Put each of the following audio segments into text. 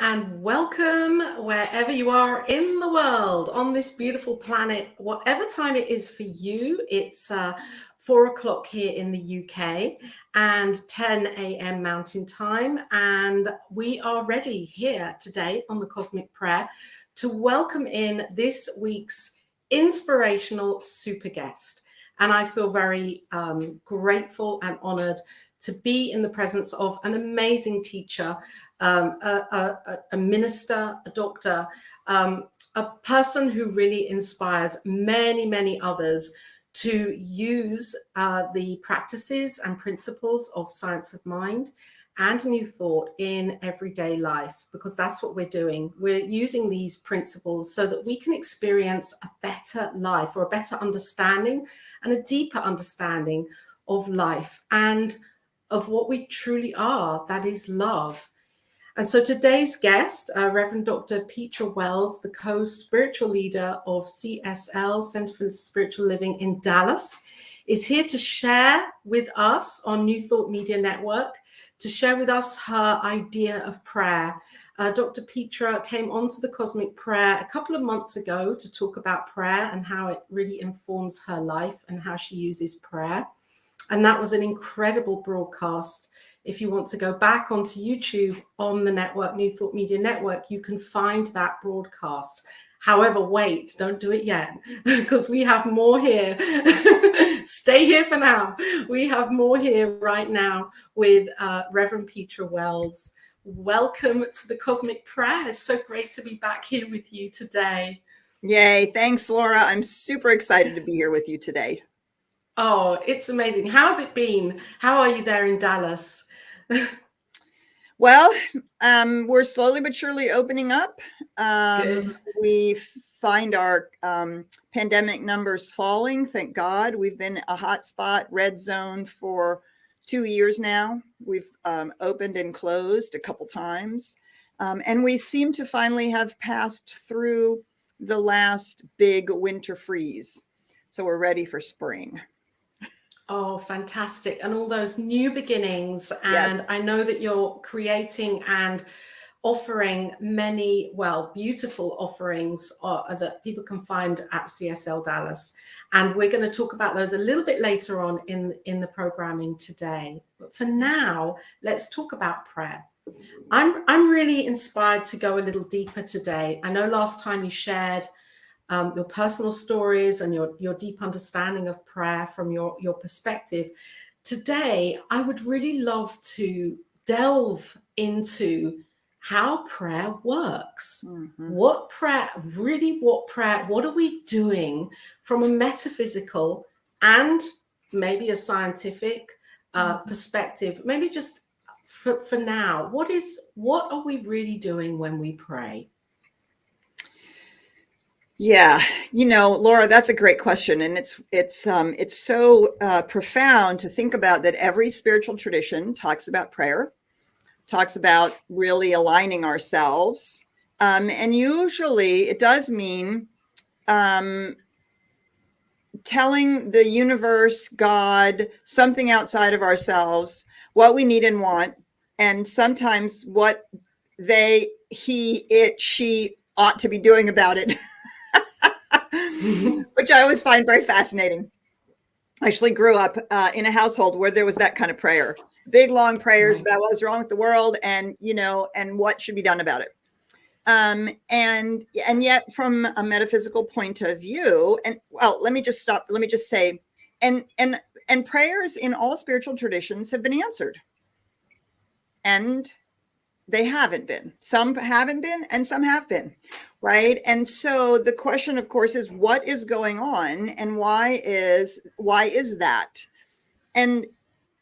and welcome wherever you are in the world on this beautiful planet, whatever time it is for you. It's 4 o'clock here in the UK and 10 a.m. Mountain Time. And we are ready here today on the Cosmic Prayer to welcome in this week's inspirational super guest. And I feel very grateful and honored to be in the presence of an amazing teacher, a minister, a doctor, a person who really inspires many, many others to use the practices and principles of science of mind and new thought in everyday life, because that's what we're doing. We're using these principles so that we can experience a better life, or a better understanding and a deeper understanding of life and of what we truly are, that is love. And so today's guest, Reverend Dr. Petra Weldes, the co-spiritual leader of CSL, Center for Spiritual Living in Dallas, is here to share with us on New Thought Media Network, to share with us her idea of prayer. Dr. Petra came onto the Cosmic Prayer a couple of months ago to talk about prayer and how it really informs her life and how she uses prayer. And that was an incredible broadcast. If you want to go back onto YouTube on the network, New Thought Media Network, you can find that broadcast. However, wait, don't do it yet, because we have more here. Stay here for now. We have more here right now with Reverend Petra Weldes. Welcome to the Cosmic Prayer. It's so great to be back here with you today. Yay. Thanks, Laura. I'm super excited to be here with you today. Oh, it's amazing. How's it been? How are you there in Dallas? Well, we're slowly but surely opening up. Good. We find our pandemic numbers falling. Thank God. We've been a hotspot, red zone for 2 years now. We've opened and closed a couple times. And we seem to finally have passed through the last big winter freeze. So we're ready for spring. Oh, fantastic. And all those new beginnings. And Yes. I know that you're creating and offering many, beautiful offerings that people can find at CSL Dallas. And we're going to talk about those a little bit later on in the programming today. But for now, let's talk about prayer. I'm really inspired to go a little deeper today. I know last time you shared your personal stories and your deep understanding of prayer from your perspective. Today, I would really love to delve into how prayer works. Mm-hmm. What prayer, what are we doing from a metaphysical and maybe a scientific perspective? Maybe just for now, what are we really doing when we pray? Yeah, Laura, that's a great question, and it's so profound to think about that. Every spiritual tradition talks about prayer, talks about really aligning ourselves, and usually it does mean telling the universe, God, something outside of ourselves, what we need and want, and sometimes what they, he, it, she ought to be doing about it. Which I always find very fascinating. I actually grew up in a household where there was that kind of prayer, big, long prayers Right. about what was wrong with the world and, and what should be done about it. And yet from a metaphysical point of view, and let me just say, and prayers in all spiritual traditions have been answered. And they haven't been. Some haven't been, and some have been, right? And so the question, of course, is what is going on, and why is that? And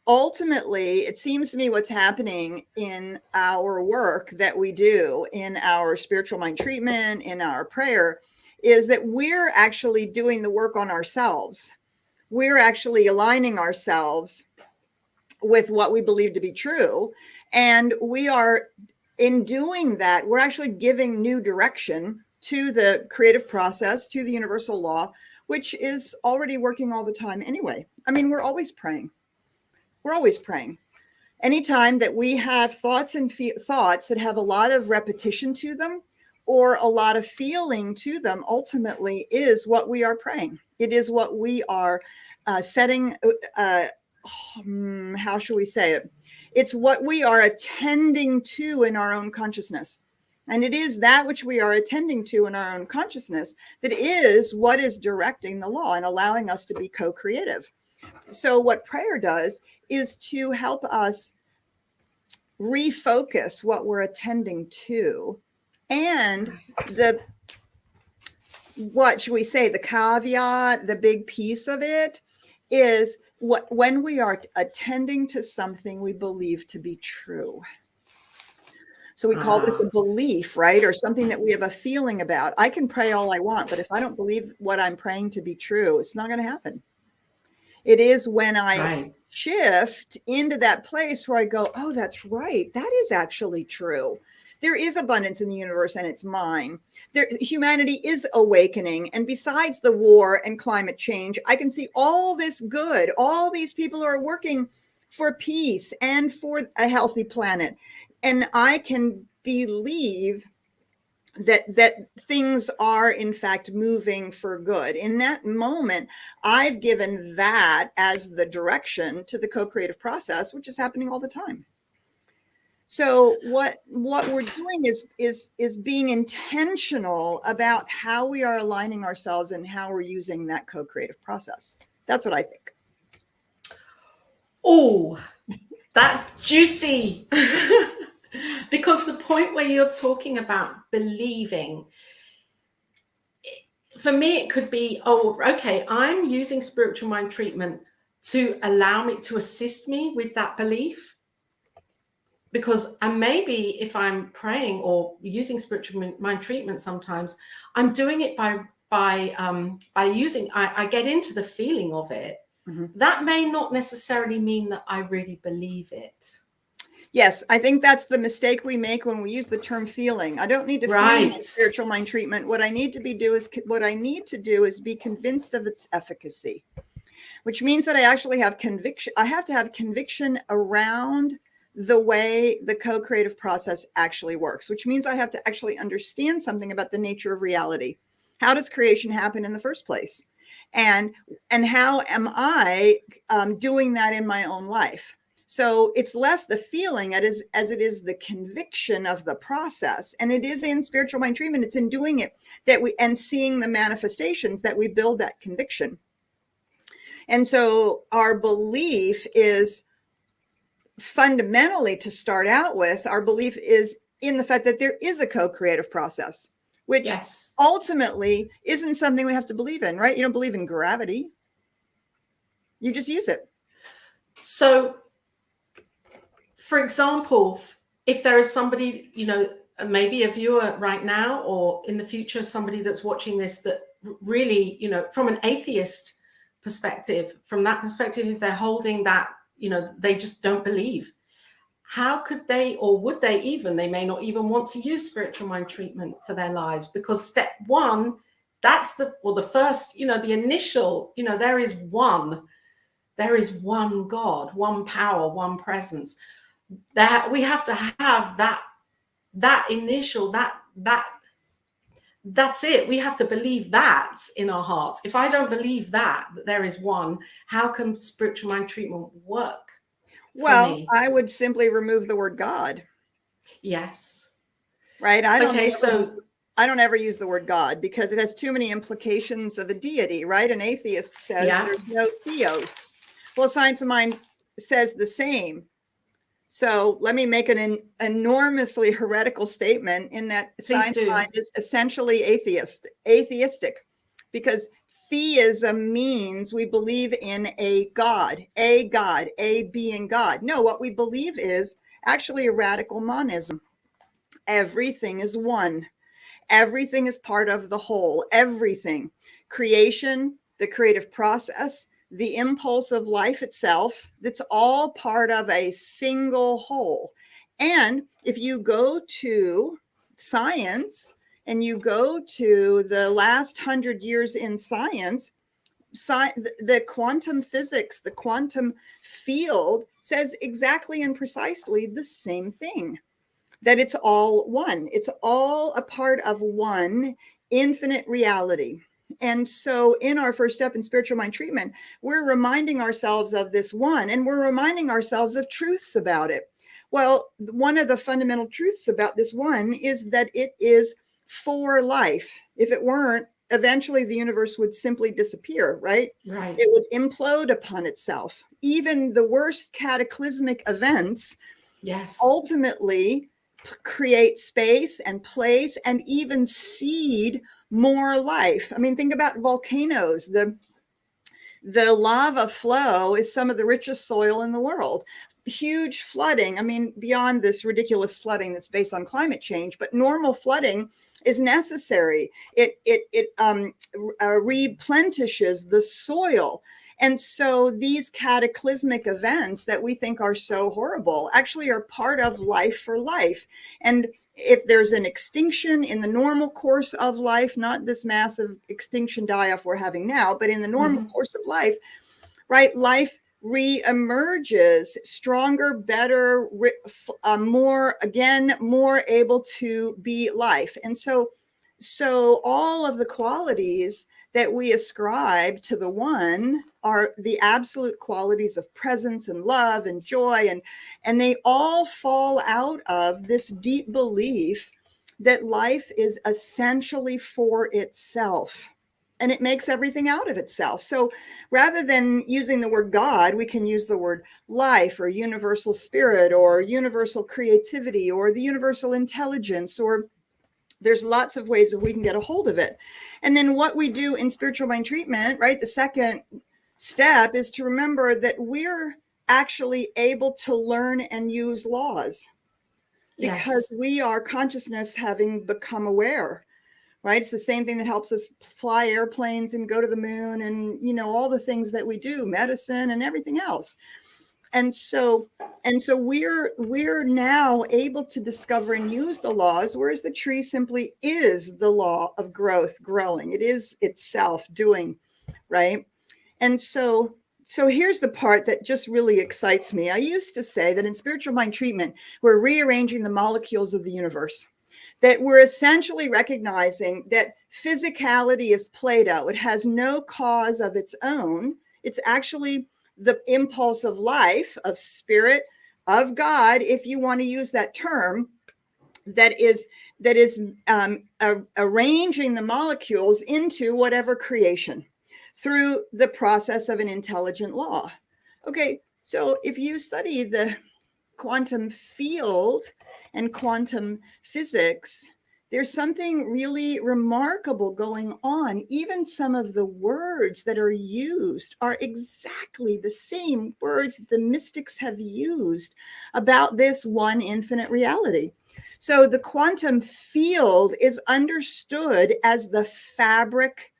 ultimately, it seems to me what's happening in our work that we do in our spiritual mind treatment, in our prayer, is that we're actually doing the work on ourselves. We're actually aligning ourselves with what we believe to be true. And we are, in doing that, we're actually giving new direction to the creative process, to the universal law, which is already working all the time anyway. I mean, we're always praying. We're always praying. Anytime that we have thoughts and thoughts that have a lot of repetition to them or a lot of feeling to them, ultimately is what we are praying. It is what we are setting, how should we say it? It's what we are attending to in our own consciousness. And it is that which we are attending to in our own consciousness that is what is directing the law and allowing us to be co-creative. So what prayer does is to help us refocus what we're attending to. And what should we say, the caveat, the big piece of it is when we are attending to something we believe to be true. So we call this a belief, right? Or something that we have a feeling about. I can pray all I want, but if I don't believe what I'm praying to be true, it's not going to happen. It is when I shift into that place where I go, oh, that's right. That is actually true. There is abundance in the universe and it's mine. Humanity is awakening. And besides the war and climate change, I can see all this good. All these people are working for peace and for a healthy planet. And I can believe that things are in fact moving for good. In that moment, I've given that as the direction to the co-creative process, which is happening all the time. So what we're doing is being intentional about how we are aligning ourselves and how we're using that co-creative process. That's what I think. Oh, that's juicy. Because the point where you're talking about believing, for me, it could be, oh, okay, I'm using spiritual mind treatment to allow me, to assist me with that belief. Because maybe if I'm praying or using spiritual mind treatment, sometimes I'm doing it by using, I get into the feeling of it. Mm-hmm. That may not necessarily mean that I really believe it. Yes, I think that's the mistake we make when we use the term feeling. I don't need to feel spiritual mind treatment. What I need to do is be convinced of its efficacy, which means that I actually have conviction. I have to have conviction around the way the co-creative process actually works, which means I have to actually understand something about the nature of reality. How does creation happen in the first place? And how am I doing that in my own life? So it's less the feeling as it is the conviction of the process. And it is in spiritual mind treatment, it's in doing it and seeing the manifestations that we build that conviction. And so our belief is fundamentally, to start out with, our belief is in the fact that there is a co-creative process, which ultimately isn't something we have to believe in, right? You don't believe in gravity. You just use it. So, for example, if there is somebody, maybe a viewer right now or in the future, somebody that's watching this that really, from an atheist perspective, from that perspective, if they're holding that, they just don't believe, how could they, or would they even, they may not even want to use spiritual mind treatment for their lives, because step one, that's the first, the initial, there is one God, one power, one presence. That we have to have that initial, that's it. We have to believe that in our hearts. If I don't believe that there is one, how can spiritual mind treatment work? Well, I would simply remove the word God. Yes. Right. I don't ever use the word God because it has too many implications of a deity, right? An atheist says there's no theos. Well, science of mind says the same. So let me make an enormously heretical statement in that science of mind is essentially atheistic, because theism means we believe in a God, a being God. No, what we believe is actually a radical monism. Everything is one. Everything is part of the whole. Everything. Creation, the creative process, the impulse of life itself, that's all part of a single whole. And if you go to science and you go to the last 100 years in science, the quantum physics, the quantum field says exactly and precisely the same thing, that it's all one. It's all a part of one infinite reality. And so in our first step in spiritual mind treatment, we're reminding ourselves of this one, and we're reminding ourselves of truths about it. Well, one of the fundamental truths about this one is that it is for life. If it weren't, eventually the universe would simply disappear, right? Right. It would implode upon itself. Even the worst cataclysmic events, Yes, ultimately create space and place and even seed more life. I mean, think about volcanoes. The lava flow is some of the richest soil in the world. Huge flooding. I mean, beyond this ridiculous flooding that's based on climate change, but normal flooding is necessary. It replenishes the soil. And so these cataclysmic events that we think are so horrible actually are part of life for life. And if there's an extinction in the normal course of life, not this massive extinction die-off we're having now, but in the normal course of life, right, life re-emerges stronger, better, more able to be life. And so all of the qualities that we ascribe to the one are the absolute qualities of presence and love and joy, and they all fall out of this deep belief that life is essentially for itself, and it makes everything out of itself. So rather than using the word God, we can use the word life or universal spirit or universal creativity or the universal intelligence, or there's lots of ways that we can get a hold of it. And then what we do in spiritual mind treatment, right, the second step is to remember that we're actually able to learn and use laws because we are consciousness having become aware, right? It's the same thing that helps us fly airplanes and go to the moon and, you know, all the things that we do, medicine and everything else. And so we're now able to discover and use the laws, whereas the tree simply is the law of growth, growing. It is itself doing, right? And so here's the part that just really excites me. I used to say that in spiritual mind treatment, we're rearranging the molecules of the universe, that we're essentially recognizing that physicality is Play-Doh. It has no cause of its own. It's actually the impulse of life, of spirit, of God, if you want to use that term, that is arranging the molecules into whatever creation through the process of an intelligent law. Okay, so if you study the quantum field and quantum physics, there's something really remarkable going on. Even some of the words that are used are exactly the same words that the mystics have used about this one infinite reality. So the quantum field is understood as the fabric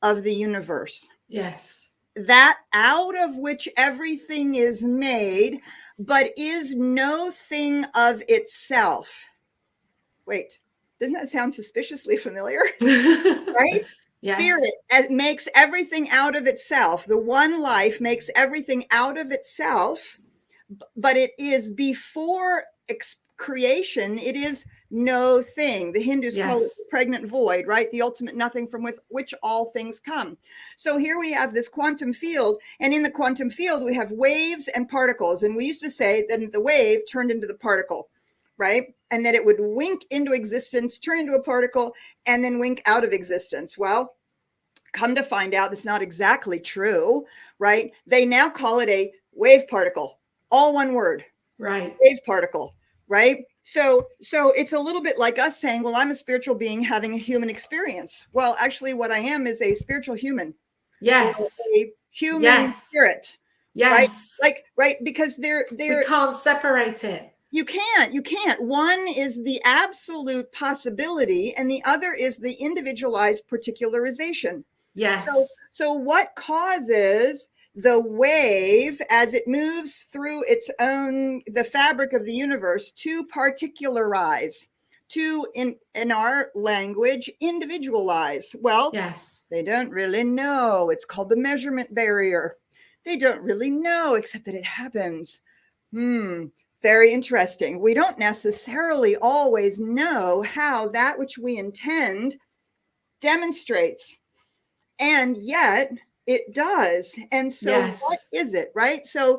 of the universe. yes, That out of which everything is made, but is no thing of itself. Wait, doesn't that sound suspiciously familiar? Right? yes, Spirit makes everything out of itself. The one life makes everything out of itself, but it is before creation. It is no thing. The Hindus call it the pregnant void, right? The ultimate nothing from which all things come. So here we have this quantum field, and in the quantum field, we have waves and particles. And we used to say that the wave turned into the particle, right? And that it would wink into existence, turn into a particle, and then wink out of existence. Well, come to find out, that's not exactly true, right? They now call it a wave particle, all one word, right, wave particle, right? So it's a little bit like us saying, well, I'm a spiritual being having a human experience. Well, actually what I am is a spiritual human, yes, or a human yes, spirit, yes. right? Because they're We can't separate it. you can't. One is the absolute possibility, and the other is the individualized particularization. Yes, So what causes the wave as it moves through its own, the fabric of the universe, to particularize, to, in our language, individualize. Well, Yes. they don't really know. It's called the measurement barrier. They don't really know, except that it happens. Very interesting. We don't necessarily always know how that which we intend demonstrates, and yet it does. And so Yes. what is it, right? So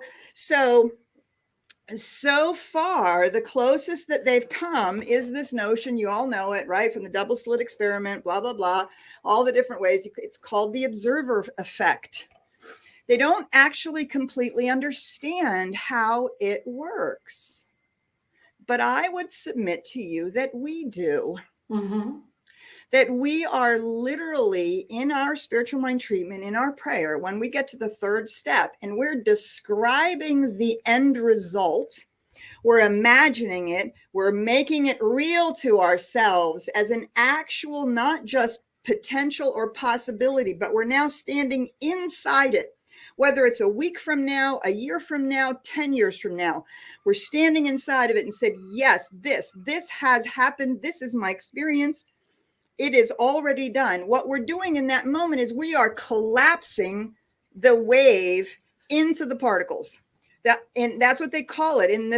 far, the closest that they've come is this notion, you all know it, right? From the double slit experiment, blah, blah, blah, all the different ways. It's called the observer effect. They don't actually completely understand how it works. But I would submit to you that we do. Mm-hmm. That we are literally in our spiritual mind treatment, in our prayer, when we get to the third step and we're describing the end result, we're imagining it, we're making it real to ourselves as an actual, not just potential or possibility, but we're now standing inside it. Whether it's a week from now, a year from now, 10 years from now, we're standing inside of it and said, yes, this has happened. This is my experience. It is already done. What we're doing in that moment is we are collapsing the wave into the particles. And that's what they call it in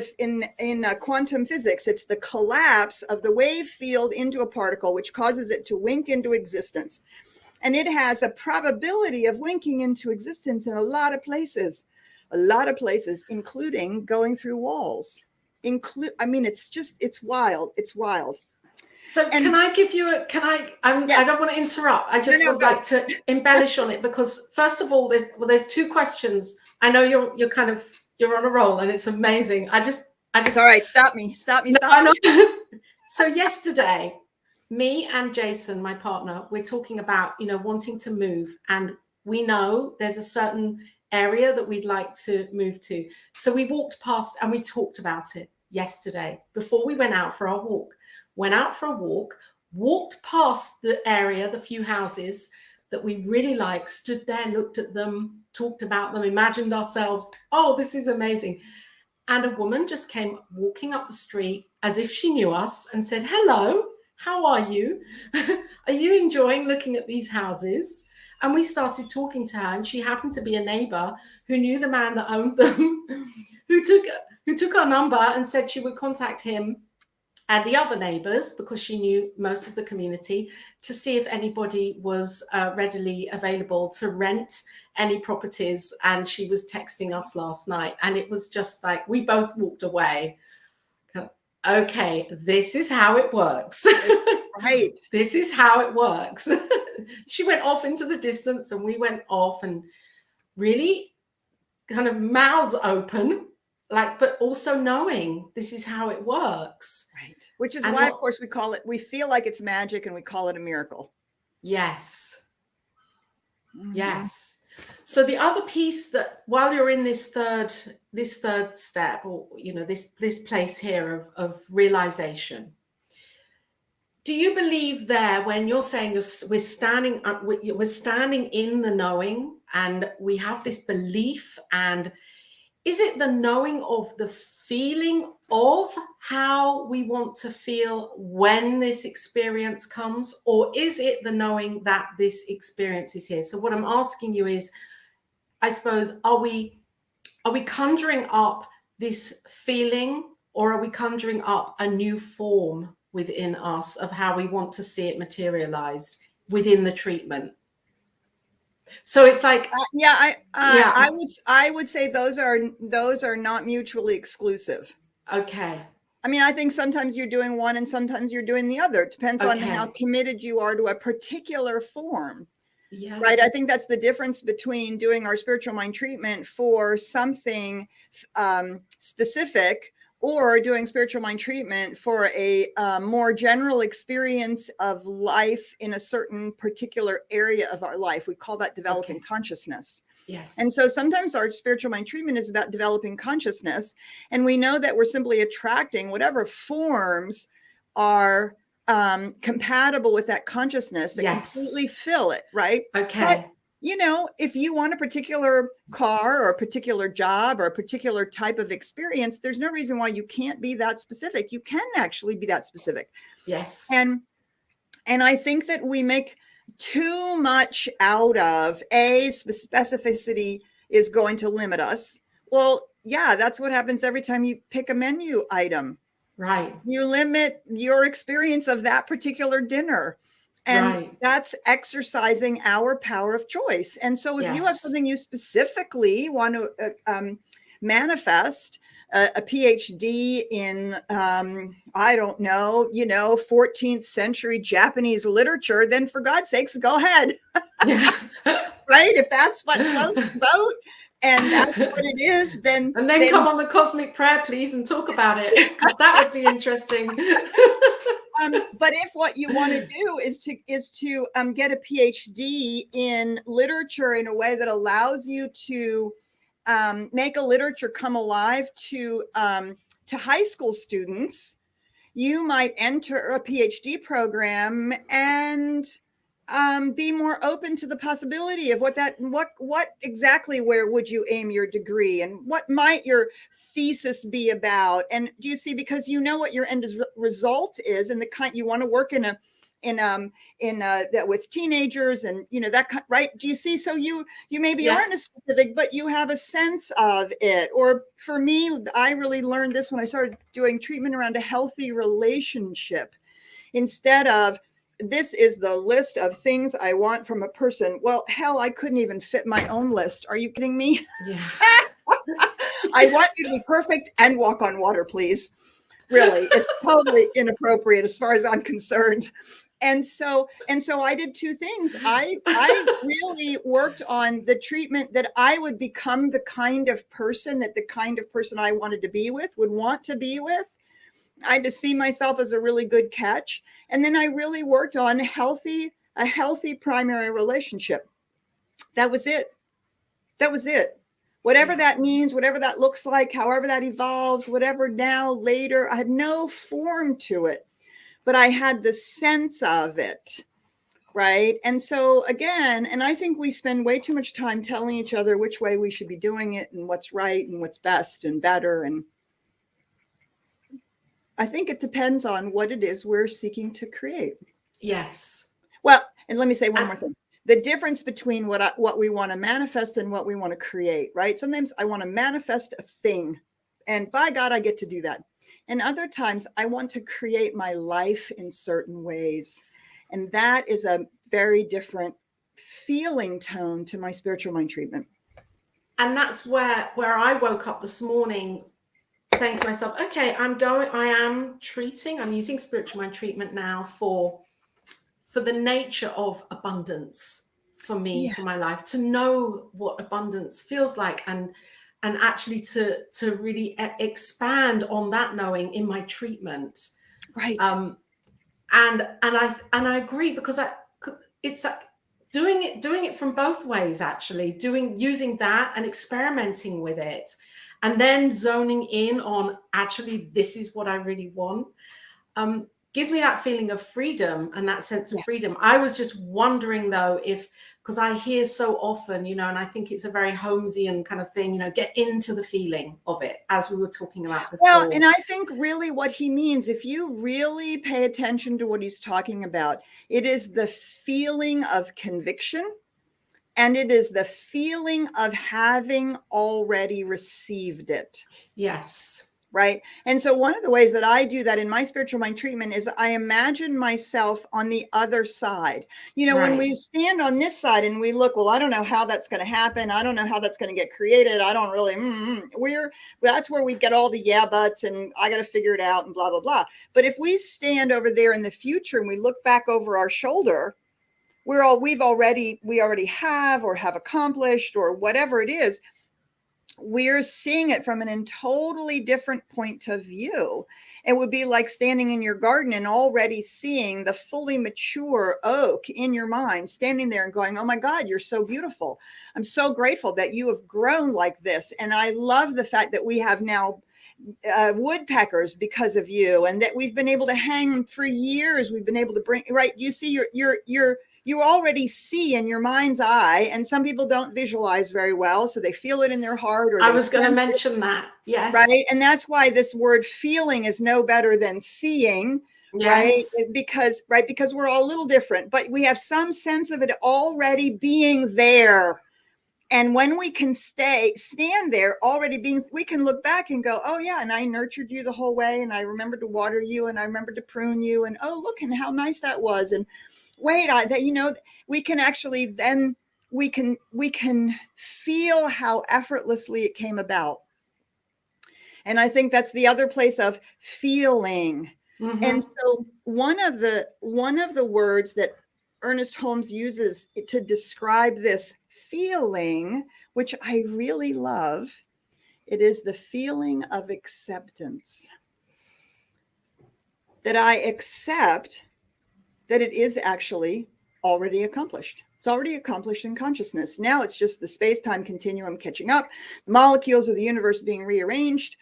quantum physics. It's the collapse of the wave field into a particle, which causes it to wink into existence. And it has a probability of winking into existence in a lot of places, including going through walls. It's wild. It's wild. So can I give you I don't want to interrupt. I just would like to embellish on it, because first of all, there's two questions. I know you're on a roll and it's amazing. I just all right. Stop me. So yesterday, me and Jason, my partner, we're talking about, wanting to move, and we know there's a certain area that we'd like to move to. So we walked past and we talked about it yesterday before we went out for our walk. Went out for a walk, walked past the area, the few houses that we really like, stood there, looked at them, talked about them, imagined ourselves, oh, this is amazing. And a woman just came walking up the street as if she knew us and said, hello, how are you? Are you enjoying looking at these houses? And we started talking to her, and she happened to be a neighbor who knew the man that owned them, who took our number and said she would contact him and the other neighbors, because she knew most of the community, to see if anybody was readily available to rent any properties. And she was texting us last night, and it was just like, we both walked away. Okay, this is how it works. Right. This is how it works. She went off into the distance and we went off, and really kind of mouths open, but also knowing this is how it works. Right. Which is why, of course, we feel like it's magic and we call it a miracle. Yes. Mm-hmm. Yes. So the other piece, that while you're in this third step, or, this place here of realization, do you believe there, when you're saying we're standing in the knowing, and we have this belief, and is it the knowing of the feeling of how we want to feel when this experience comes, or is it the knowing that this experience is here? So what I'm asking you is, I suppose, are we conjuring up this feeling, or are we conjuring up a new form within us of how we want to see it materialized within the treatment? So it's like, I would say those are not mutually exclusive. Okay. I mean, I think sometimes you're doing one and sometimes you're doing the other. It depends on how committed you are to a particular form. Yeah. Right. I think that's the difference between doing our spiritual mind treatment for something specific, or doing spiritual mind treatment for a more general experience of life in a certain particular area of our life. We call that developing consciousness. Yes. And so sometimes our spiritual mind treatment is about developing consciousness. And we know that we're simply attracting whatever forms are compatible with that consciousness that completely fill it. Right. Okay. you know, if you want a particular car or a particular job or a particular type of experience, there's no reason why you can't be that specific. You can actually be that specific. Yes. And I think that we make too much out of specificity is going to limit us. Well, yeah, that's what happens every time you pick a menu item. Right. You limit your experience of that particular dinner. And Right. that's exercising our power of choice. And so if you have Yes. something you specifically want to manifest, a PhD in, I don't know, 14th century Japanese literature, then for God's sakes, go ahead. Yeah. Right? If that's what floats the boat and that's what it is, then And then come on the cosmic prayer, please, and talk about it, because that would be interesting. But if what you want to do is to get a PhD in literature in a way that allows you to make a literature come alive to high school students, you might enter a PhD program and be more open to the possibility of what exactly, where would you aim your degree, and what might your thesis be about? And do you see, because you know what your end result is, and the kind you want to work in that with teenagers, and that right? Do you see? So you maybe aren't as specific, but you have a sense of it. Or for me, I really learned this when I started doing treatment around a healthy relationship. Instead of, this is the list of things I want from a person. Well, hell, I couldn't even fit my own list. Are you kidding me? Yeah. I want you to be perfect and walk on water, please. Really, it's totally inappropriate as far as I'm concerned. And so I did two things. I really worked on the treatment that I would become the kind of person I wanted to be with, would want to be with. I had to see myself as a really good catch. And then I really worked on a healthy primary relationship. That was it. Whatever that means, whatever that looks like, however that evolves, whatever now, later, I had no form to it, but I had the sense of it. Right. And so again, and I think we spend way too much time telling each other which way we should be doing it and what's right and what's best and better. And I think it depends on what it is we're seeking to create. Yes. Well, and let me say one more thing. The difference between what we want to manifest and what we want to create, right? Sometimes I want to manifest a thing, and by God, I get to do that. And other times I want to create my life in certain ways. And that is a very different feeling tone to my spiritual mind treatment. And that's where I woke up this morning saying to myself, okay, I'm using spiritual mind treatment now for the nature of abundance for me, for my life, to know what abundance feels like, and actually to really expand on that knowing in my treatment. Right. And I agree, because it's like doing it from both ways, actually, using that and experimenting with it, and then zoning in on, actually, this is what I really want, gives me that feeling of freedom and that sense of freedom. I was just wondering, though, because I hear so often, and I think it's a very Holmesian kind of thing, get into the feeling of it, as we were talking about before. Well, and I think really what he means, if you really pay attention to what he's talking about, it is the feeling of conviction, and it is the feeling of having already received it. Yes. Right. And so one of the ways that I do that in my spiritual mind treatment is I imagine myself on the other side. When we stand on this side and we look, well, I don't know how that's going to happen. I don't know how that's going to get created. I don't really, that's where we get all the yeah buts and I got to figure it out and blah, blah, blah. But if we stand over there in the future and we look back over our shoulder, we already have or have accomplished or whatever it is. We're seeing it from a totally different point of view. It would be like standing in your garden and already seeing the fully mature oak in your mind, standing there and going, oh my God, you're so beautiful. I'm so grateful that you have grown like this. And I love the fact that we have now woodpeckers because of you, and that we've been able to hang for years. We've been able to bring, right. You see, you're you already see in your mind's eye, and some people don't visualize very well, so they feel it in their heart, or I they was going to sense it, mention that. Yes. right? And that's why this word feeling is no better than seeing, right? Yes. Because we're all a little different, but we have some sense of it already being there. And when we can stand there already being, we can look back and go, oh yeah, and I nurtured you the whole way, and I remembered to water you, and I remembered to prune you, and oh, look, and how nice that was. And wait, we can actually then we can feel how effortlessly it came about. And I think that's the other place of feeling. Mm-hmm. And so one of the words that Ernest Holmes uses to describe this feeling, which I really love, it is the feeling of acceptance. That I accept that it is actually already accomplished. It's already accomplished in consciousness. Now it's just the space-time continuum catching up, the molecules of the universe being rearranged,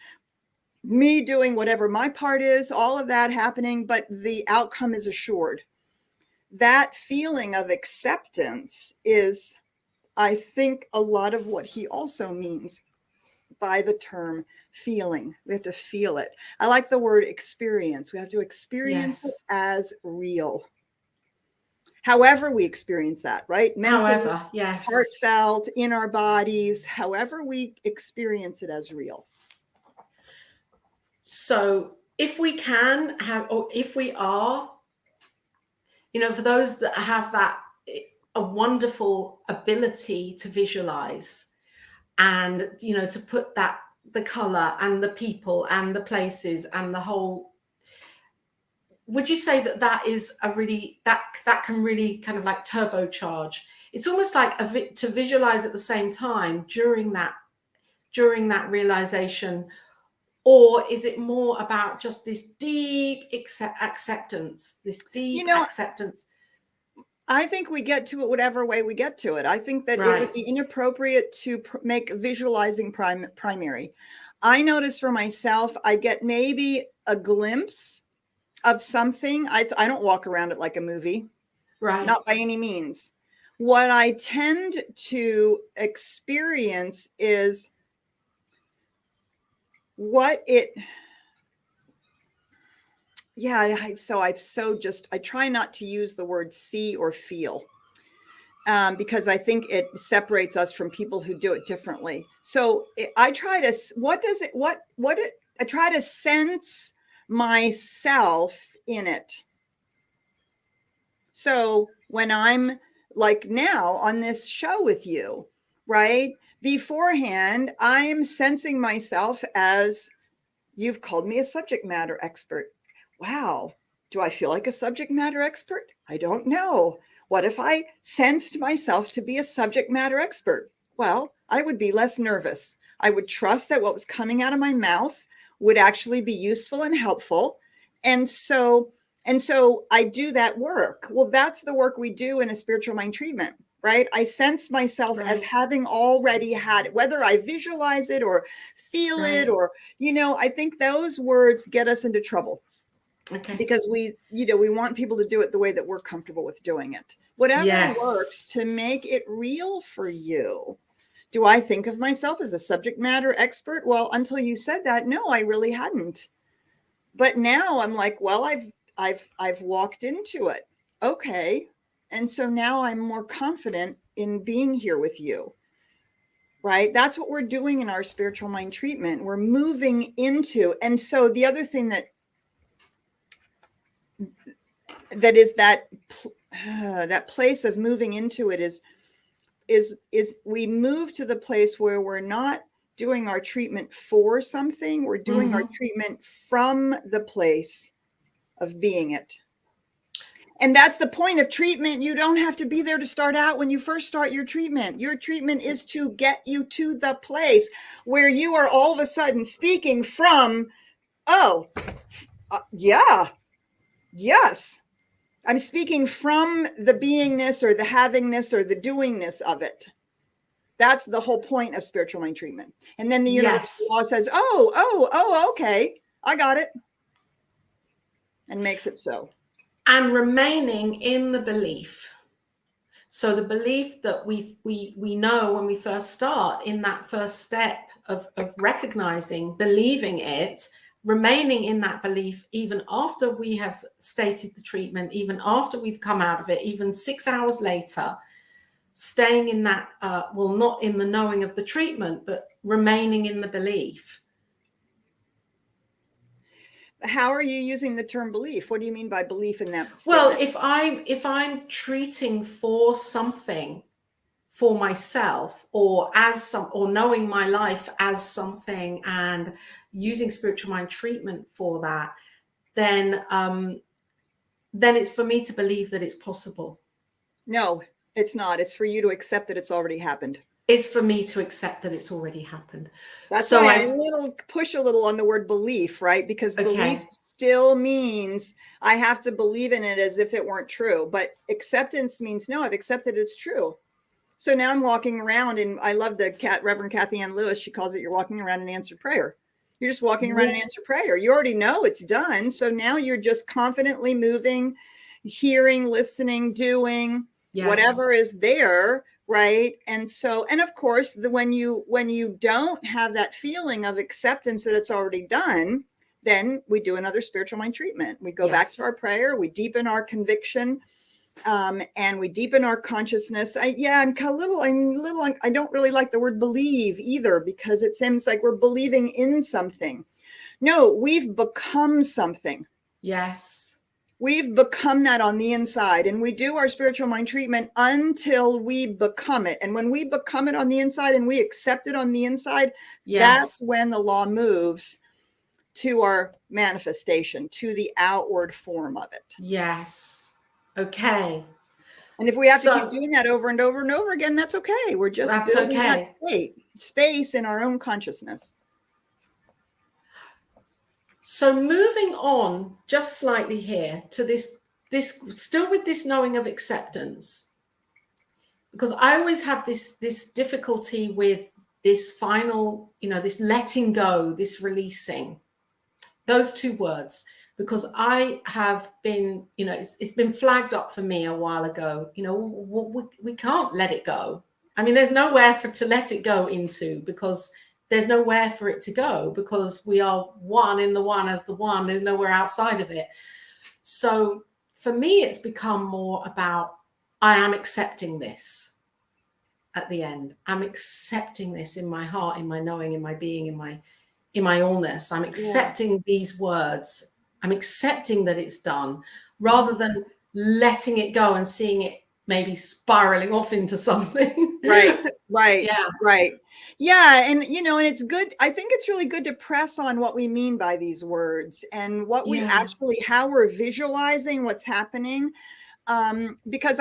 me doing whatever my part is, all of that happening, but the outcome is assured. That feeling of acceptance is, I think, a lot of what he also means by the term feeling. We have to feel it. I like the word experience. We have to experience it as real. However we experience that, right? Mentally, yes. heartfelt, in our bodies, however we experience it as real. So if we can have, or if we are, for those that have that, a wonderful ability to visualize and, to put that, the color and the people and the places and the whole, would you say that is a really, that can really kind of like turbocharge? It's almost like to visualize at the same time during that realization. Or is it more about just this deep acceptance, acceptance? I think we get to it whatever way we get to it. I think that it would be inappropriate to make visualizing primary. I notice for myself, I get maybe a glimpse of something. I don't walk around it like a movie, right? Not by any means. What I tend to experience is I try not to use the word see or feel, because I think it separates us from people who do it differently. So I try to, I try to sense myself in it. So when I'm like now on this show with you, right? Beforehand, I'm sensing myself as, you've called me a subject matter expert. Wow. Do I feel like a subject matter expert? I don't know. What if I sensed myself to be a subject matter expert? Well, I would be less nervous. I would trust that what was coming out of my mouth would actually be useful and helpful. And so I do that work. Well, that's the work we do in a spiritual mind treatment, right? I sense myself as having already had it, whether I visualize it or feel it, or, I think those words get us into trouble. Okay. Because we want people to do it the way that we're comfortable with doing it. Whatever works to make it real for you. Do I think of myself as a subject matter expert? Well, until you said that, no, I really hadn't. But now I'm like, well, I've walked into it. Okay. And so now I'm more confident in being here with you. Right? That's what we're doing in our spiritual mind treatment. We're moving into, and so the other thing that is that place of moving into it is we move to the place where we're not doing our treatment for something. We're doing our treatment from the place of being it. And that's the point of treatment. You don't have to be there to start out when you first start your treatment. Your treatment is to get you to the place where you are all of a sudden speaking from, yes. I'm speaking from the beingness or the havingness or the doingness of it. That's the whole point of spiritual mind treatment. And then the universal law says, okay, I got it. And makes it so. And remaining in the belief. So the belief that we know when we first start, in that first step of recognizing, believing it, remaining in that belief even after we have stated the treatment, even after we've come out of it, even 6 hours later, staying in that, well, not in the knowing of the treatment, but remaining in the belief. How are you using the term belief? What do you mean by belief in that statement? Well, if I'm treating for something for myself, or or knowing my life as something, and using spiritual mind treatment for that, then it's for me to believe that it's possible. No, it's not. It's for you to accept that it's already happened. It's for me to accept that it's already happened. That's So why I push a little on the word belief, right? Because belief still means I have to believe in it as if it weren't true. But acceptance means, no, I've accepted it's true. So now I'm walking around, and I love the Reverend Kathy Ann Lewis. She calls it, you're walking around an answered prayer. You're just walking around an answered prayer. You already know it's done. So now you're just confidently moving, hearing, listening, doing whatever is there. Right. And so, and of course, when you don't have that feeling of acceptance that it's already done, then we do another spiritual mind treatment. We go back to our prayer, we deepen our conviction, and we deepen our consciousness. I don't really like the word believe either, because it seems like we're believing in something. No, we've become something. Yes. We've become that on the inside, and we do our spiritual mind treatment until we become it. And when we become it on the inside and we accept it on the inside, that's when the law moves to our manifestation, to the outward form of it. Yes. Okay. And if we have to keep doing that over and over and over again, that's okay. We're just building that space in our own consciousness. So moving on just slightly here to this still with this knowing of acceptance, because I always have this difficulty with this final, this letting go, this releasing, those two words, because I have been, it's been flagged up for me a while ago, we can't let it go. I mean, there's nowhere to let it go into, because there's nowhere for it to go, because we are one in the one as the one. There's nowhere outside of it. So for me, it's become more about, I am accepting this at the end. I'm accepting this in my heart, in my knowing, in my being, in my allness. I'm accepting these words. I'm accepting that it's done, rather than letting it go and seeing it maybe spiraling off into something. Right. Yeah. And, and it's good. I think it's really good to press on what we mean by these words, and what we actually, how we're visualizing what's happening. Because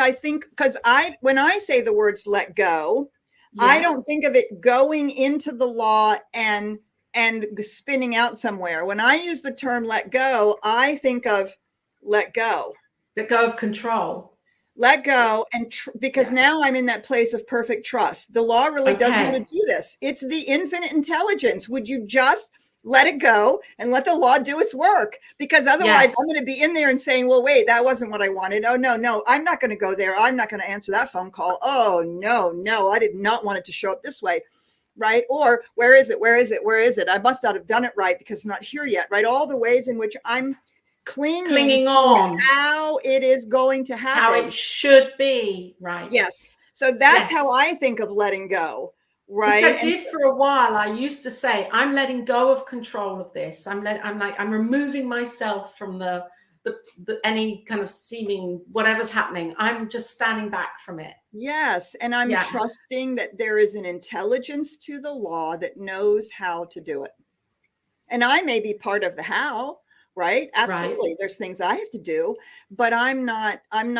when I say the words let go, I don't think of it going into the law and spinning out somewhere. When I use the term let go, I think of let go. Let go of control. Let go, and because now I'm in that place of perfect trust. The law really doesn't want to do this. It's the infinite intelligence. Would you just let it go and let the law do its work? Because otherwise I'm going to be in there and saying, well, wait, that wasn't what I wanted. Oh, no, I'm not going to go there. I'm not going to answer that phone call. Oh, no, I did not want it to show up this way. Right? Or where is it? I must not have done it right because it's not here yet. Right? All the ways in which I'm clinging on how it is going to happen, how it should be. Right. Yes. So that's how I think of letting go. Right. Which I did for a while. I used to say, I'm letting go of control of this. I'm removing myself from the any kind of seeming whatever's happening. I'm just standing back from it. Yes. And I'm trusting that there is an intelligence to the law that knows how to do it. And I may be part of the how. Right. Absolutely. Right. There's things I have to do, but I'm not, and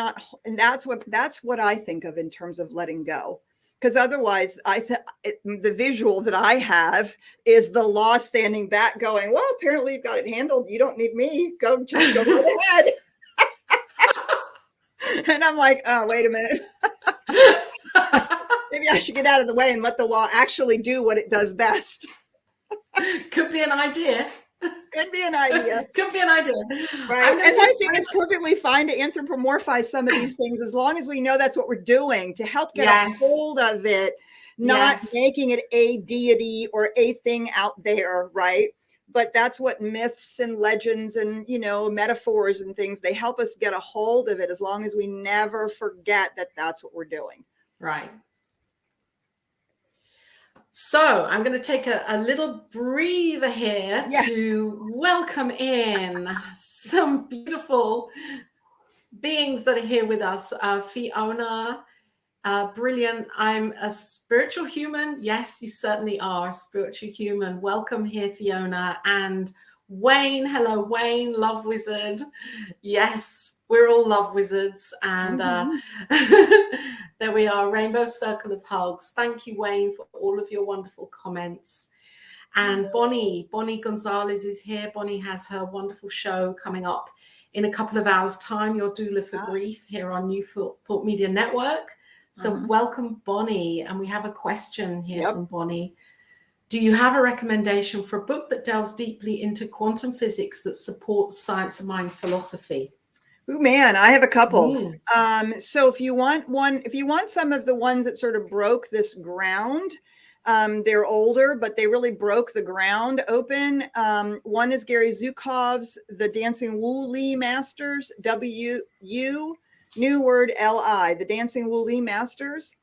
that's what I think of in terms of letting go. Because otherwise the visual that I have is the law standing back going, well, apparently you've got it handled. You don't need me. Just go right ahead. And I'm like, oh, wait a minute. Maybe I should get out of the way and let the law actually do what it does best. Could be an idea. Could be an idea. Could be an idea. Right. And I think it's perfectly fine to anthropomorphize some of these things as long as we know that's what we're doing to help get a hold of it, not making it a deity or a thing out there. Right. But that's what myths and legends and, metaphors and things, they help us get a hold of it as long as we never forget that that's what we're doing. Right. So I'm going to take a little breather here to welcome in some beautiful beings that are here with us. Fiona, brilliant. I'm a spiritual human. Yes, you certainly are a spiritual human. Welcome here, Fiona. And Wayne, hello, Wayne, love wizard. Yes, we're all love wizards. And there we are, rainbow circle of hugs. Thank you, Wayne, for all of your wonderful comments. And Bonnie Gonzalez is here. Bonnie has her wonderful show coming up in a couple of hours' time, Your Doula for Grief, here on New Thought Media Network. So welcome, Bonnie. And we have a question here from Bonnie. Do you have a recommendation for a book that delves deeply into quantum physics that supports science of mind philosophy? Oh man, I have a couple. So if you want some of the ones that sort of broke this ground, they're older, but they really broke the ground open. One is Gary Zukav's The Dancing Wu-Li Masters, W-U, new word L-I, The Dancing Wu-Li Masters.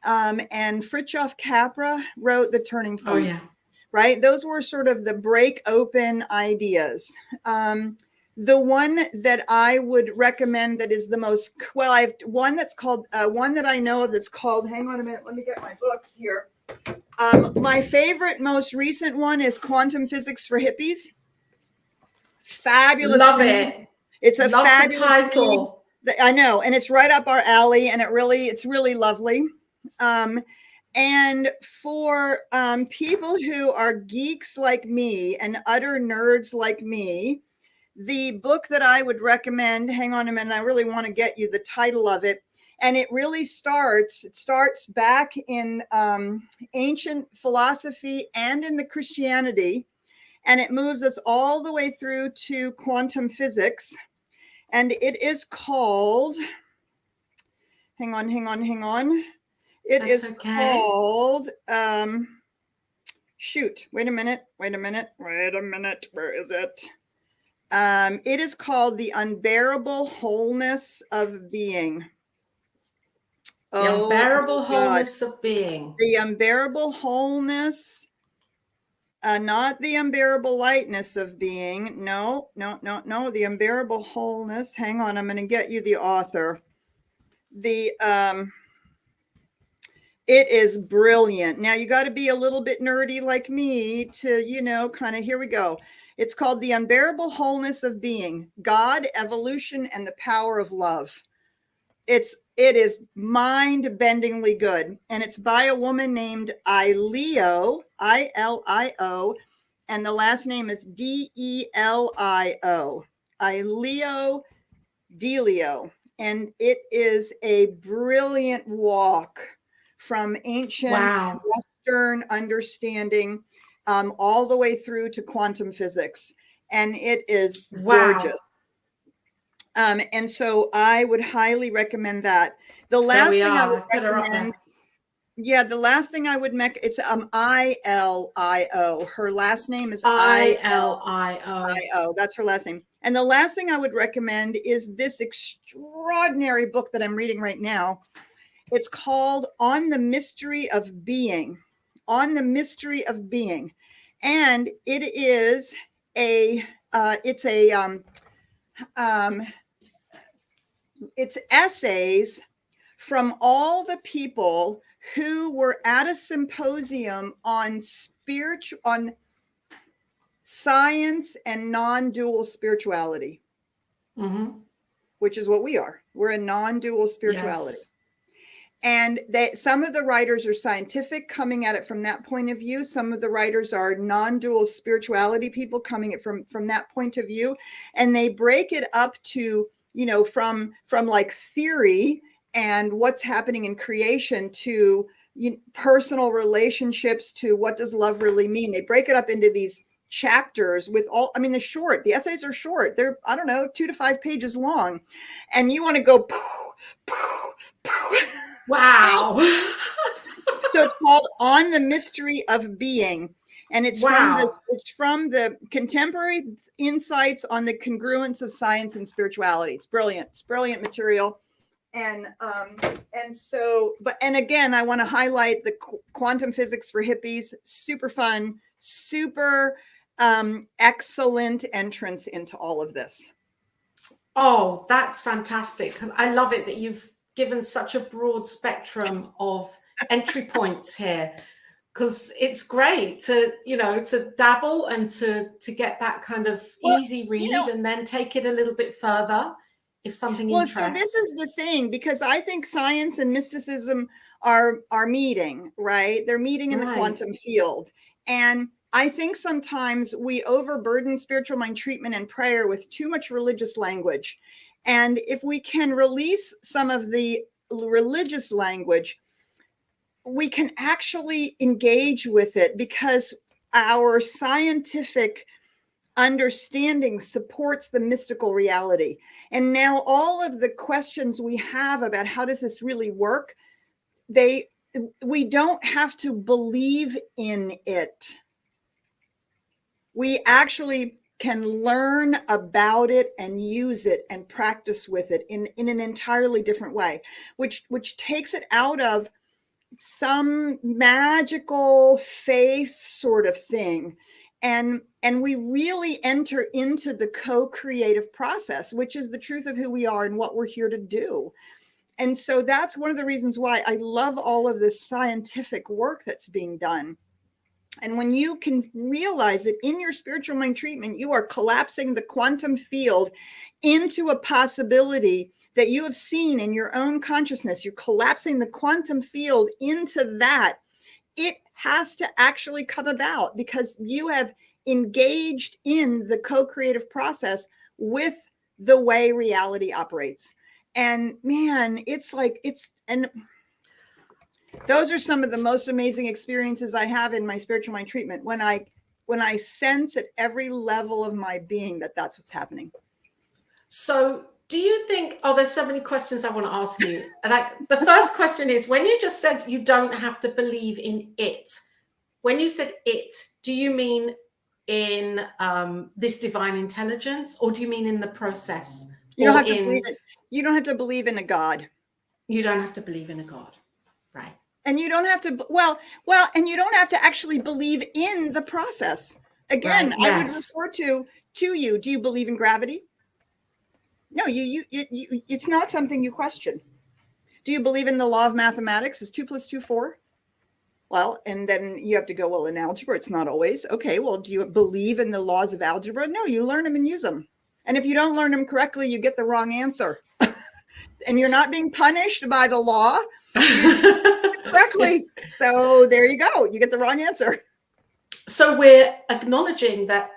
And Fritjof Capra wrote The Turning Point. Oh, yeah. Right? Those were sort of the break open ideas. The one that I would recommend that is the most, well, I have one that's called, one that I know of that's called, hang on a minute, let me get my books here. My favorite, most recent one is Quantum Physics for Hippies. Fabulous. Love it. It's a Love fabulous the title. Read. I know, and it's right up our alley, and it's really lovely. And for people who are geeks like me and utter nerds like me, the book that I would recommend, hang on a minute, I really want to get you the title of it. And it really starts back in ancient philosophy and in the Christianity. And it moves us all the way through to quantum physics. And it is called, hang on. It That's is called, shoot, wait a minute. Where is it? It is called The Unbearable Wholeness of Being. The Unbearable Wholeness of Being. The Unbearable Wholeness, not the unbearable lightness of being. No. The Unbearable Wholeness. Hang on, I'm going to get you the author. It is brilliant. Now you got to be a little bit nerdy like me to, kind of, here we go. It's called The Unbearable Wholeness of Being, God, Evolution, and the Power of Love. It is mind-bendingly good. And it's by a woman named Ilio, I-L-I-O, and the last name is D-E-L-I-O, Ilio Delio. And it is a brilliant walk from ancient Western understanding all the way through to quantum physics. And it is gorgeous. And so I would highly recommend that. The last thing I would recommend, the last thing I would make, it's I-L-I-O. Her last name is I-L-I-O. That's her last name. And the last thing I would recommend is this extraordinary book that I'm reading right now. It's called On the Mystery of Being. On the Mystery of Being. And it is it's essays from all the people who were at a symposium on science and non-dual spirituality, which is what we are. We're a non-dual spirituality. Yes. And some of the writers are scientific, coming at it from that point of view. Some of the writers are non-dual spirituality people coming at it from that point of view. And they break it up to, from like theory and what's happening in creation to personal relationships to what does love really mean. They break it up into these chapters with all, I mean, the essays are short. They're, I don't know, 2 to 5 pages long. And you want to go, wow. So it's called On the Mystery of Being. And it's from the Contemporary Insights on the Congruence of Science and Spirituality. It's brilliant. It's brilliant material. And so, and again, I want to highlight the Quantum Physics for Hippies. Super fun, super excellent entrance into all of this. Oh, that's fantastic. Because I love it that you've given such a broad spectrum of entry points here. Because it's great to, to dabble and to get that kind of easy read, and then take it a little bit further if something interests. So this is the thing, because I think science and mysticism are meeting, right? They're meeting in the quantum field. And I think sometimes we overburden spiritual mind treatment and prayer with too much religious language. And if we can release some of the religious language, we can actually engage with it, because our scientific understanding supports the mystical reality. And now all of the questions we have about how does this really work, we don't have to believe in it. We actually can learn about it and use it and practice with it in an entirely different way, which takes it out of some magical faith sort of thing. And we really enter into the co-creative process, which is the truth of who we are and what we're here to do. And so that's one of the reasons why I love all of this scientific work that's being done. And when you can realize that in your spiritual mind treatment, you are collapsing the quantum field into a possibility that you have seen in your own consciousness, you're collapsing the quantum field into that, it has to actually come about because you have engaged in the co-creative process with the way reality operates. And man, and those are some of the most amazing experiences I have in my spiritual mind treatment, when I sense at every level of my being that that's what's happening. So do you think, there's so many questions I want to ask you. Like, the first question is, when you just said you don't have to believe in it, when you said it, do you mean in this divine intelligence, or do you mean in the process? You don't have to believe it. You don't have to believe in a God. You don't have to believe in a God. Right. And you don't have to, and you don't have to actually believe in the process. Again, right. Yes. I would refer to you. Do you believe in gravity? No, it's not something you question. Do you believe in the law of mathematics? Is 2 + 2 4? Well, and then you have to go, well, in algebra, it's not always. Okay, well, do you believe in the laws of algebra? No, you learn them and use them. And if you don't learn them correctly, you get the wrong answer. And you're not being punished by the law correctly. So there you go. You get the wrong answer. So we're acknowledging that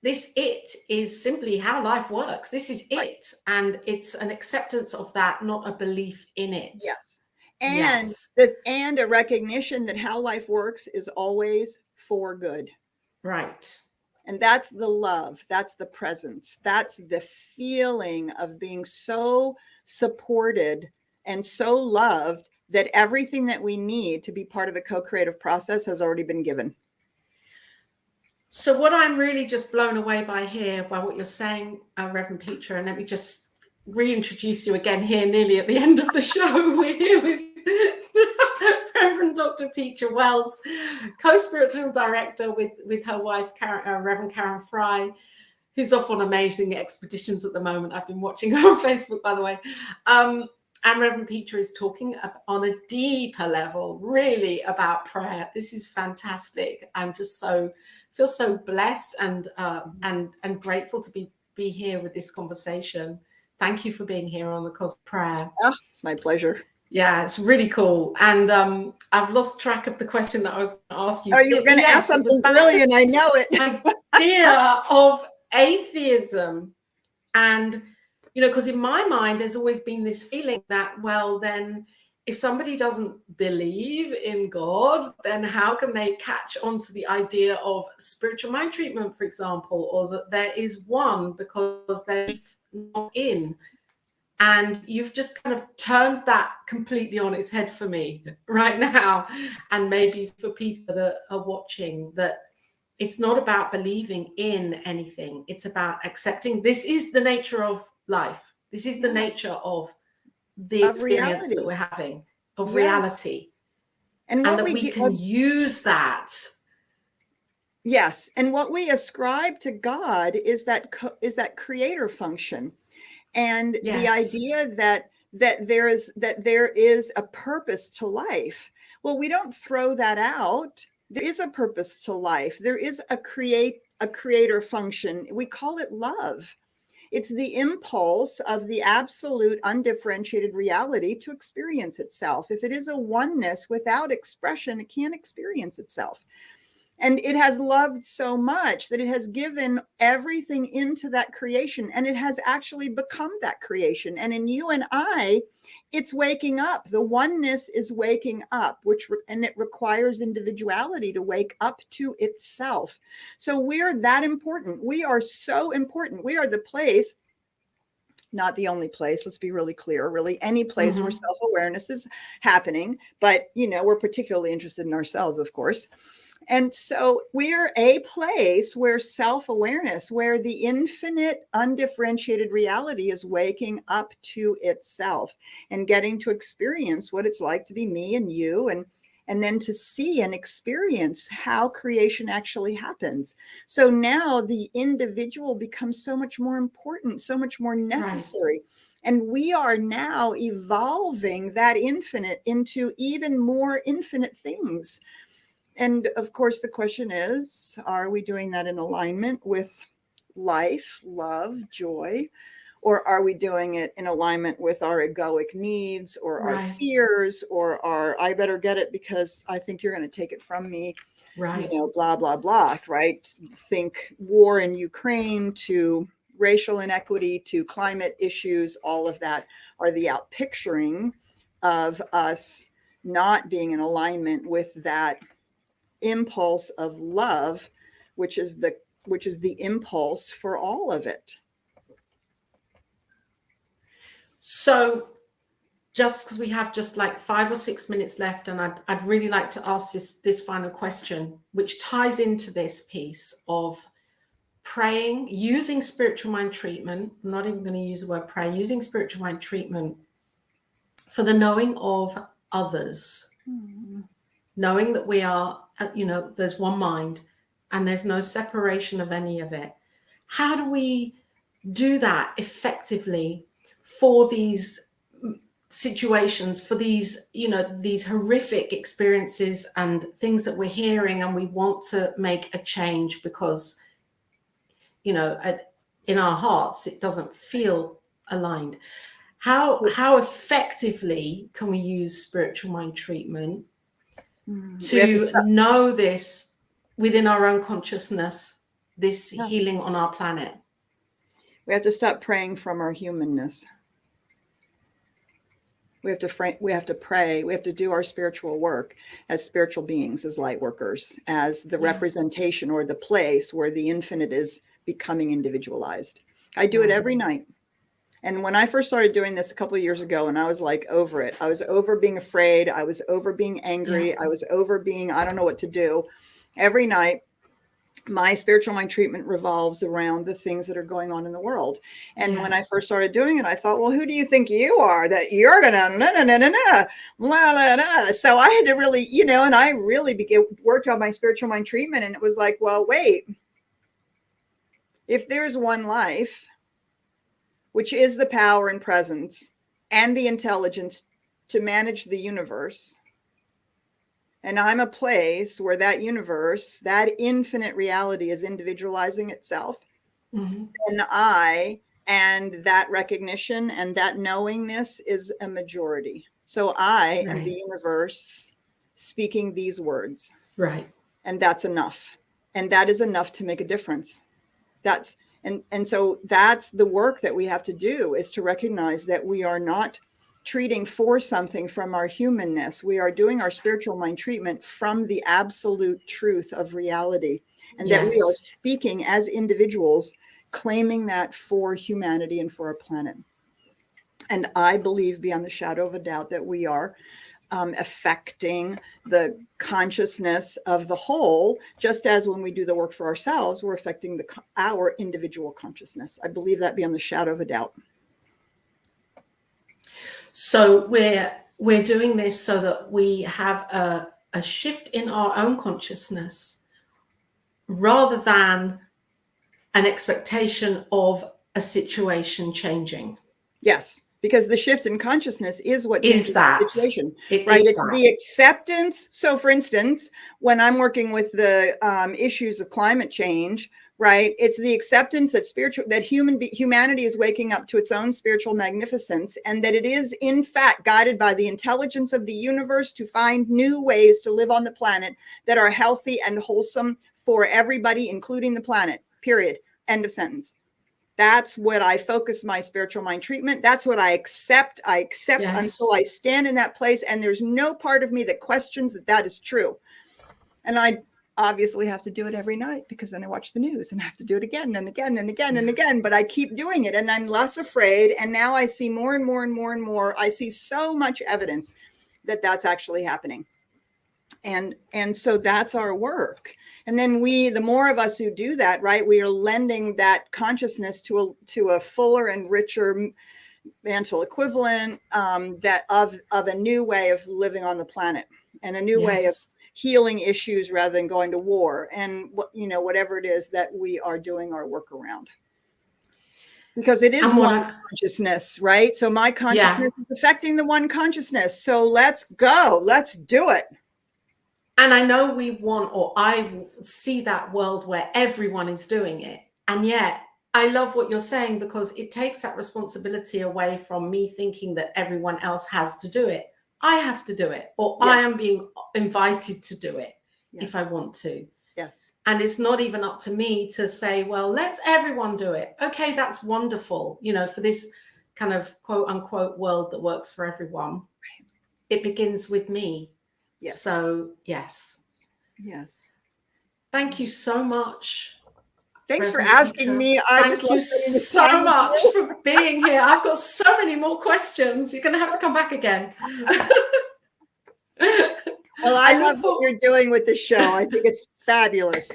this it is simply how life works. This is it. And it's an acceptance of that, not a belief in it. Yes. And a recognition that how life works is always for good. Right. And that's the love. That's the presence. That's the feeling of being so supported and so loved that everything that we need to be part of the co-creative process has already been given. So what I'm really just blown away by here, by what you're saying, Reverend Petra, and let me just reintroduce you again here nearly at the end of the show. We're here with Reverend Dr. Petra Weldes, co-spiritual director with her wife, Reverend Karen Fry, who's off on amazing expeditions at the moment. I've been watching her on Facebook, by the way. And Reverend Petra is talking on a deeper level, really, about prayer. This is fantastic. I'm just feel so blessed and grateful to be here with this conversation. Thank you for being here on the Cause of Prayer. Oh, it's my pleasure. Yeah, it's really cool. And I've lost track of the question that I was going to ask you. Oh, you were going to ask something brilliant. I know it. Idea of atheism. And, because in my mind, there's always been this feeling that, well, then if somebody doesn't believe in God, then how can they catch on to the idea of spiritual mind treatment, for example, or that there is one, because they're not in? And you've just kind of turned that completely on its head for me right now. And maybe for people that are watching, that it's not about believing in anything. It's about accepting this is the nature of life. This is the nature of the experience that we're having, of reality. And that we can use that. Yes. And what we ascribe to God is that creator function. And the idea that there is a purpose to life. Well, we don't throw that out. There is a purpose to life. There is a creator function. We call it love. It's the impulse of the absolute undifferentiated reality to experience itself. If it is a oneness without expression, it can't experience itself. And it has loved so much that it has given everything into that creation, and it has actually become that creation. And in you and I, it's waking up. The oneness is waking up, and it requires individuality to wake up to itself. So we're that important. We are so important. We are the place, not the only place, let's be really clear, really any place where self-awareness is happening. But, we're particularly interested in ourselves, of course. And so we're a place where self-awareness, where the infinite undifferentiated reality is waking up to itself and getting to experience what it's like to be me and you, and then to see and experience how creation actually happens. So now the individual becomes so much more important, so much more necessary. Right. And we are now evolving that infinite into even more infinite things. And of course, the question is, are we doing that in alignment with life, love, joy? Or are we doing it in alignment with our egoic needs or our fears or our, I better get it because I think you're going to take it from me, blah, blah, blah, right? Think war in Ukraine to racial inequity to climate issues, all of that are the outpicturing of us not being in alignment with that impulse of love, which is the impulse for all of it. So just because we have just like 5 or 6 minutes left, and I'd really like to ask this final question, which ties into this piece of praying, using spiritual mind treatment. I'm not even going to use the word pray, using spiritual mind treatment for the knowing of others. Knowing that we are, there's one mind and there's no separation of any of it. How do we do that effectively for these situations, for these, these horrific experiences and things that we're hearing, and we want to make a change because, in our hearts, it doesn't feel aligned. How effectively can we use spiritual mind treatment to know this within our own consciousness, this healing on our planet? We have to stop praying from our humanness. We have to pray. We have to do our spiritual work as spiritual beings, as light workers, as the representation or the place where the infinite is becoming individualized. I do it every night. And when I first started doing this a couple of years ago, and I was like over it, I was over being afraid. I was over being angry. I was over being, I don't know what to do. Every night, my spiritual mind treatment revolves around the things that are going on in the world. And when I first started doing it, I thought, well, who do you think you are that you're going to, So I had to really, and I really worked on my spiritual mind treatment. And it was like, well, wait, if there's one life, which is the power and presence and the intelligence to manage the universe, and I'm a place where that universe, that infinite reality is individualizing itself, and that recognition and that knowingness is a majority. So I am the universe speaking these words. Right. And that's enough. And that is enough to make a difference. And so that's the work that we have to do, is to recognize that we are not treating for something from our humanness. We are doing our spiritual mind treatment from the absolute truth of reality, and that we are speaking as individuals, claiming that for humanity and for our planet. And I believe beyond the shadow of a doubt that we are affecting the consciousness of the whole, just as when we do the work for ourselves, we're affecting our individual consciousness. I believe that beyond the shadow of a doubt. So we're doing this so that we have a shift in our own consciousness rather than an expectation of a situation changing. Yes, because the shift in consciousness is what changes the situation, right? It's the acceptance. So for instance, when I'm working with the issues of climate change, right, it's the acceptance that humanity is waking up to its own spiritual magnificence, and that it is in fact guided by the intelligence of the universe to find new ways to live on the planet that are healthy and wholesome for everybody, including the planet, period. End of sentence. That's what I focus my spiritual mind treatment. That's what I accept. I accept until I stand in that place. And there's no part of me that questions that that is true. And I obviously have to do it every night, because then I watch the news and I have to do it again and again and again and again. But I keep doing it, and I'm less afraid. And now I see more and more and more and more. I see so much evidence that that's actually happening. And so that's our work. And then the more of us who do that, right, we are lending that consciousness to a fuller and richer mantle equivalent that of a new way of living on the planet, and a new way of healing issues rather than going to war, and whatever it is that we are doing our work around. Because it is one consciousness, right? So my consciousness is affecting the one consciousness. So let's go. Let's do it. And I know we want, or I see that world where everyone is doing it. And yet I love what you're saying, because it takes that responsibility away from me thinking that everyone else has to do it. I have to do it, or I am being invited to do it if I want to. Yes. And it's not even up to me to say, well, let's everyone do it. Okay, that's wonderful. For this kind of quote unquote world that works for everyone. It begins with me. Yes. So, yes. Thank you so much. Thanks for asking me. Thank you so much for being here. I've got so many more questions. You're going to have to come back again. Well, I love what you're doing with the show. I think it's fabulous.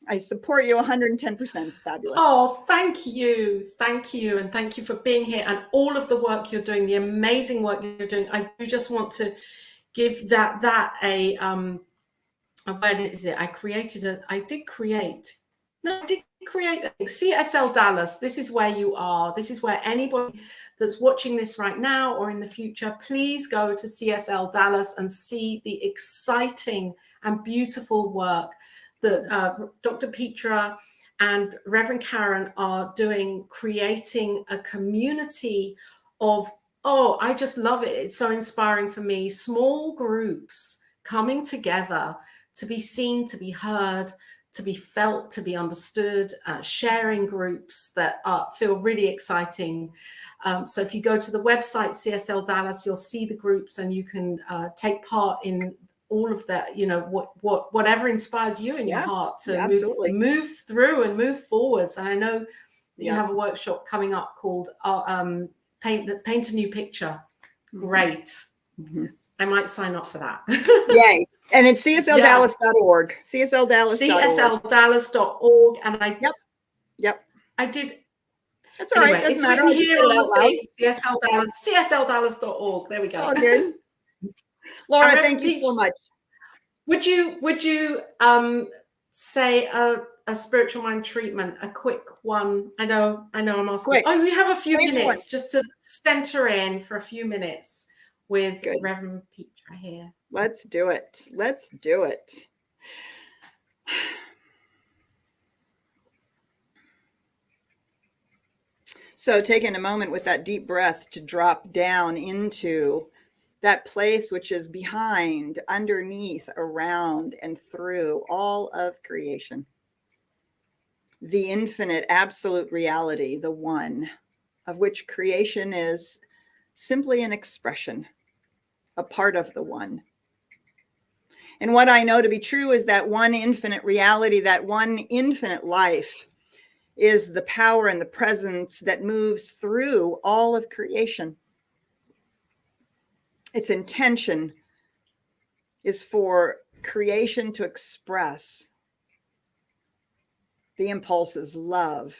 I support you 110%. It's fabulous. Oh, thank you. Thank you. And thank you for being here and all of the work you're doing, the amazing work you're doing. I do just want to give that a where is it? I did create CSL Dallas. This is where you are. This is where anybody that's watching this right now or in the future, please go to CSL Dallas and see the exciting and beautiful work that Dr. Petra and Reverend Karen are doing, creating a community of, I just love it. It's so inspiring for me. Small groups coming together to be seen, to be heard, to be felt, to be understood, sharing groups that feel really exciting. So if you go to the website, CSL Dallas, you'll see the groups, and you can take part in all of that, whatever inspires you in your heart to move through and move forwards. And I know that you have a workshop coming up called Paint a New Picture. Great. Mm-hmm. I might sign up for that. Yay. And it's csldallas.org. csldallas.org. And I did. That's all right. Doesn't matter. It's written here on the thing. csldallas.org. There we go. Oh, good. Laura, thank you so much. Would you say a spiritual mind treatment, a quick one? I know I'm asking. Quick. We have a few minutes just to center in for a few minutes with Reverend Petra here. Let's do it. Let's do it. So taking a moment with that deep breath to drop down into that place which is behind, underneath, around, and through all of creation. The infinite, absolute reality, the one of which creation is simply an expression, a part of the one. And what I know to be true is that one infinite reality, that one infinite life, is the power and the presence that moves through all of creation. Its intention is for creation to express the impulses, love.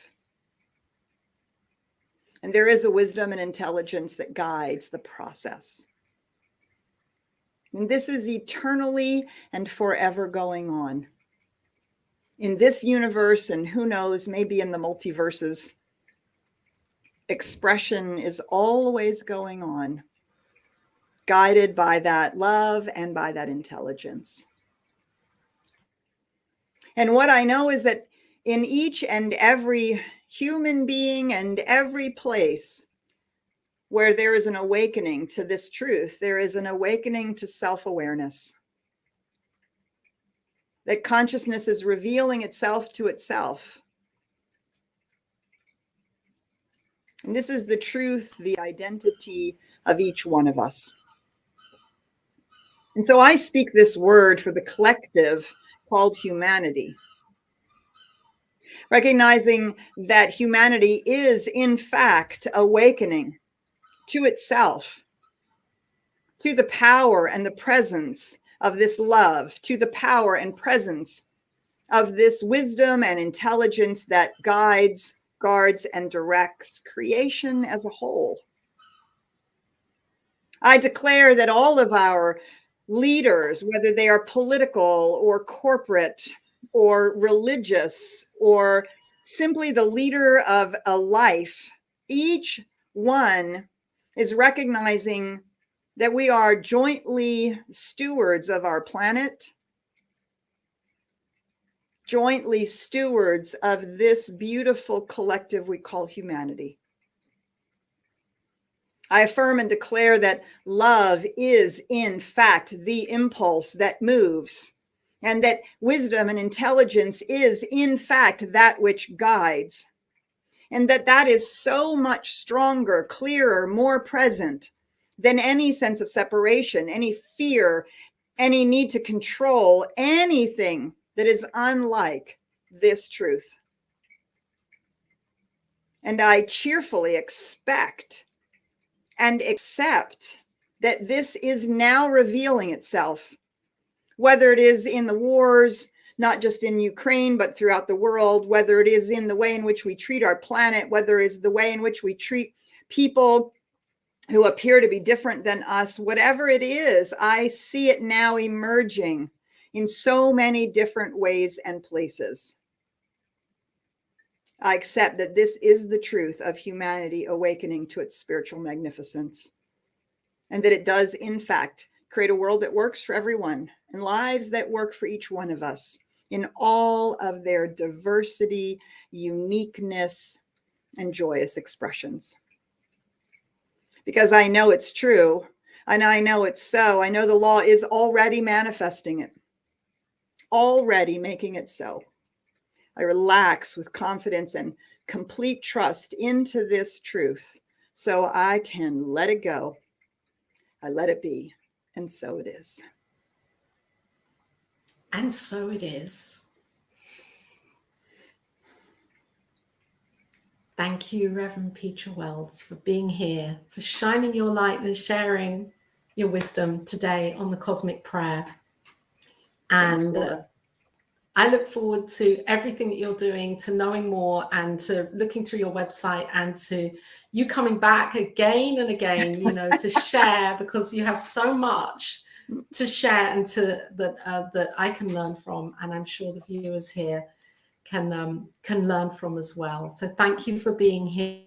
And there is a wisdom and intelligence that guides the process. And this is eternally and forever going on. In this universe, and who knows, maybe in the multiverses, expression is always going on, guided by that love and by that intelligence. And what I know is that in each and every human being and every place where there is an awakening to this truth, there is an awakening to self-awareness. That consciousness is revealing itself to itself. And this is the truth, the identity of each one of us. And so I speak this word for the collective called humanity, recognizing that humanity is in fact awakening to itself, to the power and the presence of this love, to the power and presence of this wisdom and intelligence that guides, guards, and directs creation as a whole. I declare that all of our leaders, whether they are political or corporate or religious or simply the leader of a life, each one is recognizing that we are jointly stewards of our planet, jointly stewards of this beautiful collective we call humanity. I affirm and declare that love is, in fact, the impulse that moves, and that wisdom and intelligence is, in fact, that which guides, and that that is so much stronger, clearer, more present than any sense of separation, any fear, any need to control, anything that is unlike this truth. And I cheerfully expect and accept that this is now revealing itself, whether it is in the wars, not just in Ukraine, but throughout the world, whether it is in the way in which we treat our planet, whether it is the way in which we treat people who appear to be different than us, whatever it is, I see it now emerging in so many different ways and places. I accept that this is the truth of humanity awakening to its spiritual magnificence, and that it does, in fact, create a world that works for everyone and lives that work for each one of us in all of their diversity, uniqueness, and joyous expressions. Because I know it's true, and I know it's so. I know the law is already manifesting it, already making it so. I relax with confidence and complete trust into this truth so I can let it go. I let it be, and so it is. And so it is. Thank you, Reverend Petra Weldes, for being here, for shining your light and sharing your wisdom today on the Cosmic Prayer. And Thanks, I look forward to everything that you're doing, to knowing more, and to looking through your website, and to you coming back again and again, you know, to share, because you have so much to share and to that I can learn from, and I'm sure the viewers here can learn from as well. So thank you for being here,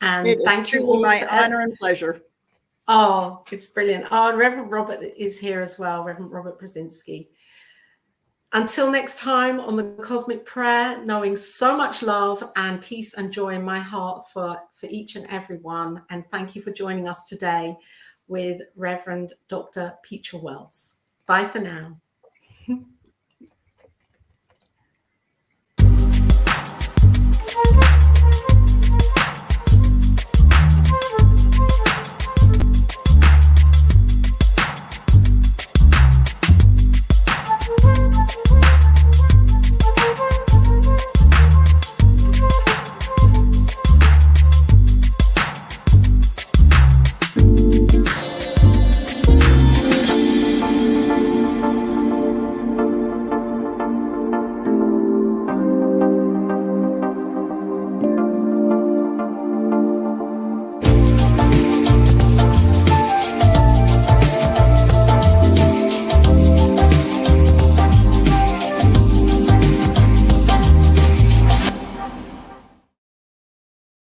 and thank you all. My honor and pleasure. Oh, it's brilliant. Oh, and Reverend Robert is here as well, Reverend Robert Brzezinski. Until next time on the Cosmic Prayer, knowing so much love and peace and joy in my heart for each and every one. And thank you for joining us today with Reverend Dr. Petra Weldes. Bye for now.